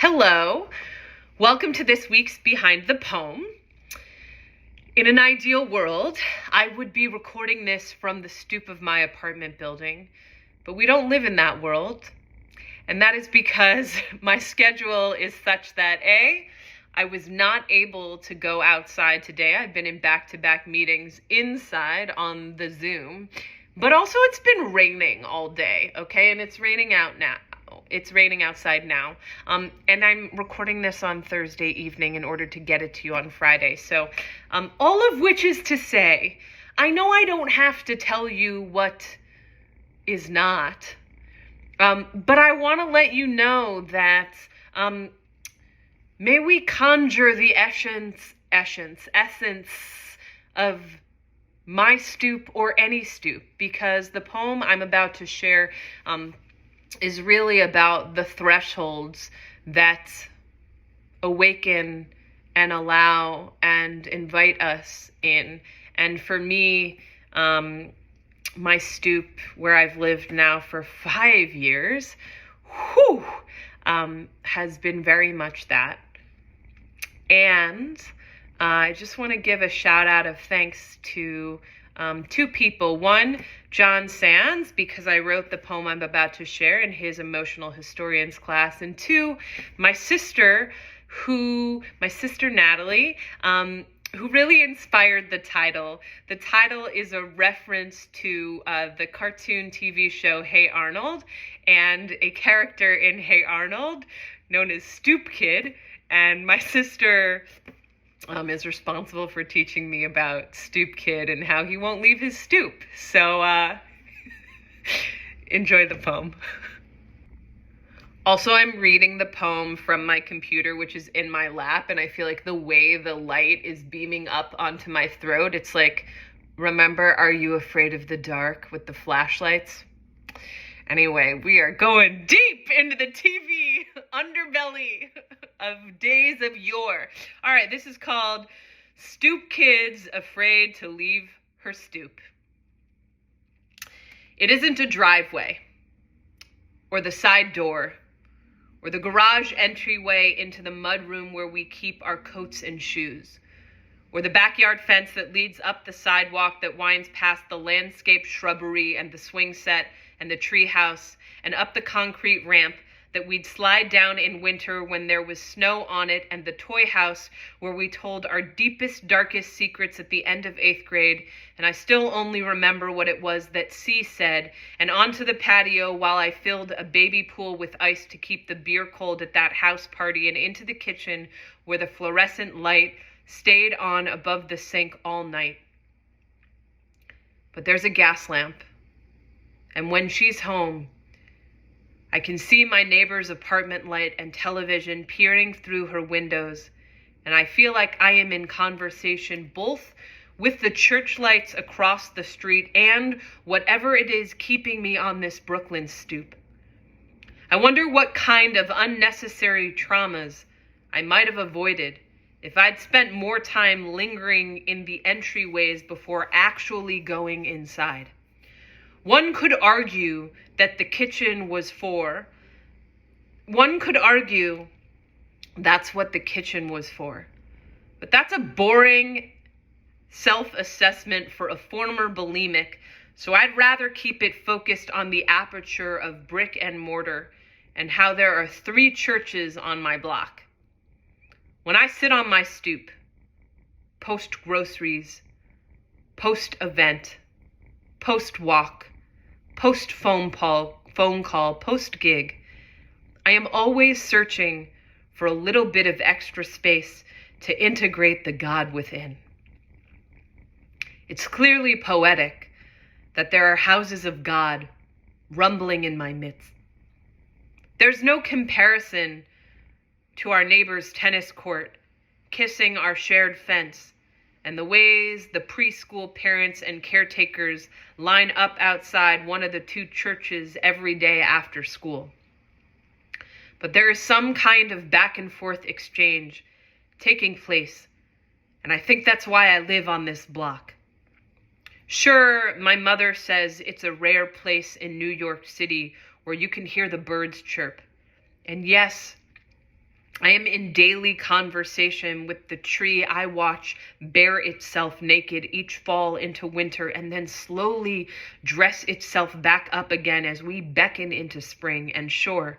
Hello, welcome to this week's Behind the Poem. In an ideal world, I would be recording this from the stoop of my apartment building, but we don't live in that world. And that is because my schedule is such that I was not able to go outside today. I've been in back-to-back meetings inside on the Zoom, but also it's been raining all day, okay? And it's raining out now. It's raining outside now. And I'm recording this on Thursday evening in order to get it to you on Friday. So all of which is to say, I know I don't have to tell you what is not, but I want to let you know that may we conjure the essence of my stoop or any stoop, because the poem I'm about to share is really about the thresholds that awaken and allow and invite us in. And for me, my stoop, where I've lived now for 5 years, has been very much that. And I just want to give a shout out of thanks to two people. One, Jon Sands, because I wrote the poem I'm about to share in his emotional historians class. And two, my sister Natalie, who really inspired the title. The title is a reference to the cartoon TV show Hey Arnold, and a character in Hey Arnold known as Stoop Kid. And my sister is responsible for teaching me about Stoop Kid and how he won't leave his stoop. So enjoy the poem. Also, I'm reading the poem from my computer, which is in my lap, and I feel like the way the light is beaming up onto my throat, it's like, remember, Are You Afraid of the Dark with the flashlights? Anyway, we are going deep into the TV underbelly of days of yore. All right, this is called Stoop Kid's Afraid to Leave Her Stoop. It isn't a driveway, or the side door, or the garage entryway into the mudroom where we keep our coats and shoes, or the backyard fence that leads up the sidewalk that winds past the landscape shrubbery and the swing set and the tree house, and up the concrete ramp that we'd slide down in winter when there was snow on it, and the toy house where we told our deepest, darkest secrets at the end of 8th grade, and I still only remember what it was that C said, and onto the patio while I filled a baby pool with ice to keep the beer cold at that house party, and into the kitchen where the fluorescent light stayed on above the sink all night. But there's a gas lamp, and when she's home, I can see my neighbor's apartment light and television peering through her windows, and I feel like I am in conversation both with the church lights across the street and whatever it is keeping me on this Brooklyn stoop. I wonder what kind of unnecessary traumas I might have avoided if I'd spent more time lingering in the entryways before actually going inside. One could argue that the kitchen was for. One could argue that's what the kitchen was for. But that's a boring self-assessment for a former bulimic, so I'd rather keep it focused on the aperture of brick and mortar and how there are 3 churches on my block. When I sit on my stoop, post-groceries, post-event, post-walk, post-phone call, post-gig, I am always searching for a little bit of extra space to integrate the God within. It's clearly poetic that there are houses of God rumbling in my midst. There's no comparison to our neighbor's tennis court, kissing our shared fence, and the ways the preschool parents and caretakers line up outside one of the 2 churches every day after school. But there is some kind of back and forth exchange taking place, and I think that's why I live on this block. Sure, my mother says it's a rare place in New York City where you can hear the birds chirp. And yes, I am in daily conversation with the tree I watch bear itself naked each fall into winter and then slowly dress itself back up again as we beckon into spring. And sure,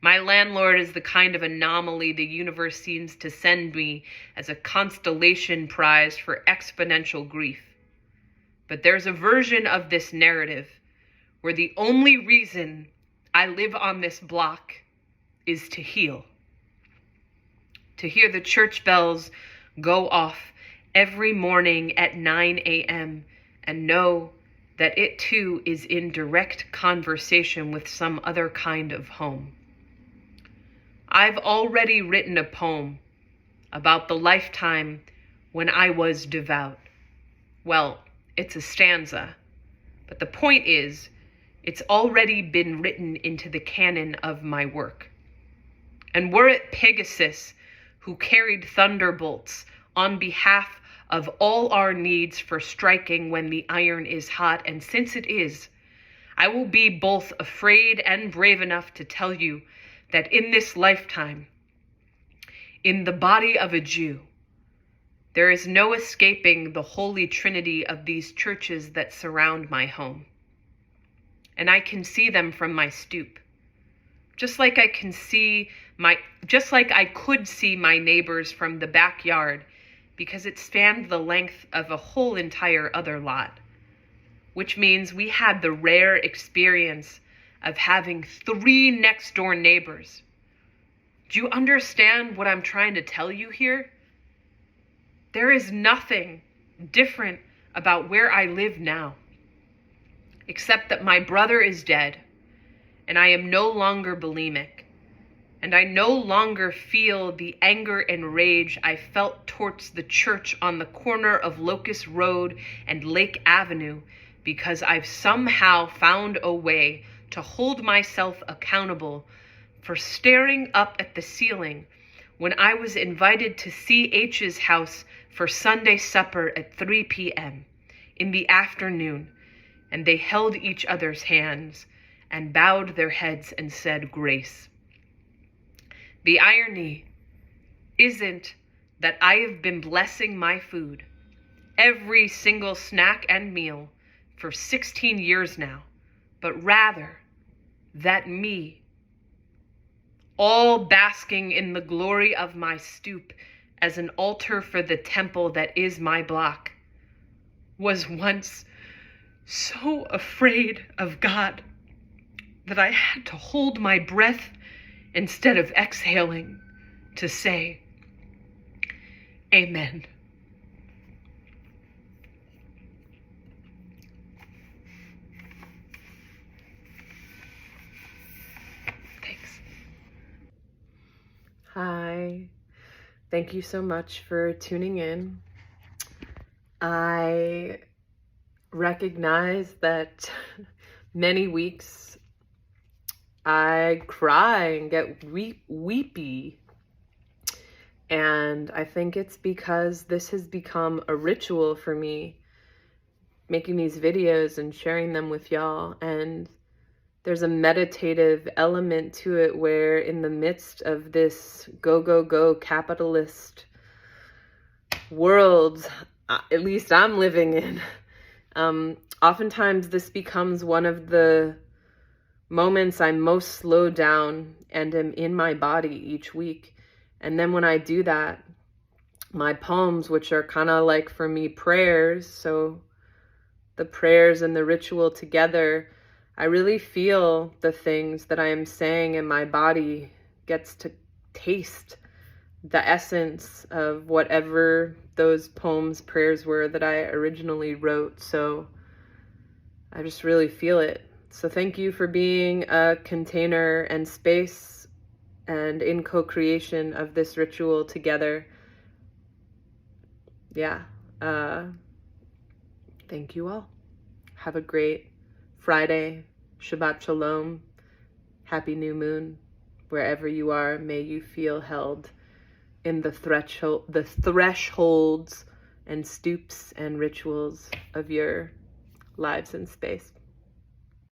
my landlord is the kind of anomaly the universe seems to send me as a constellation prize for exponential grief. But there's a version of this narrative where the only reason I live on this block is to heal. To hear the church bells go off every morning at 9 a.m. and know that it too is in direct conversation with some other kind of home. I've already written a poem about the lifetime when I was devout. Well, it's a stanza, but the point is, it's already been written into the canon of my work. And were it Pegasus who carried thunderbolts on behalf of all our needs for striking when the iron is hot, and since it is, I will be both afraid and brave enough to tell you that in this lifetime, in the body of a Jew, there is no escaping the holy trinity of these churches that surround my home. And I can see them from my stoop, just like I could see my neighbors from the backyard, because it spanned the length of a whole entire other lot, which means we had the rare experience of having 3 next door neighbors. Do you understand what I'm trying to tell you here? There is nothing different about where I live now, except that my brother is dead, and I am no longer bulimic, and I no longer feel the anger and rage I felt towards the church on the corner of Locust Road and Lake Avenue, because I've somehow found a way to hold myself accountable for staring up at the ceiling when I was invited to C.H.'s house for Sunday supper at 3 p.m. in the afternoon, and they held each other's hands and bowed their heads and said grace. The irony isn't that I have been blessing my food, every single snack and meal, for 16 years now, but rather that me, all basking in the glory of my stoop as an altar for the temple that is my block, was once so afraid of God that I had to hold my breath instead of exhaling to say, Amen. Thanks. Hi. Thank you so much for tuning in. I recognize that many weeks I cry and get weepy. And I think it's because this has become a ritual for me, making these videos and sharing them with y'all. And there's a meditative element to it where in the midst of this go capitalist world, at least I'm living in, oftentimes this becomes one of the moments I'm most slowed down and am in my body each week. And then when I do that, my poems, which are kind of like for me prayers, so the prayers and the ritual together, I really feel the things that I am saying, and my body gets to taste the essence of whatever those poems, prayers were that I originally wrote. So I just really feel it. So thank you for being a container and space and in co-creation of this ritual together. Yeah. Thank you all. Have a great Friday. Shabbat Shalom. Happy new moon. Wherever you are, may you feel held in the thresholds and stoops and rituals of your lives in space.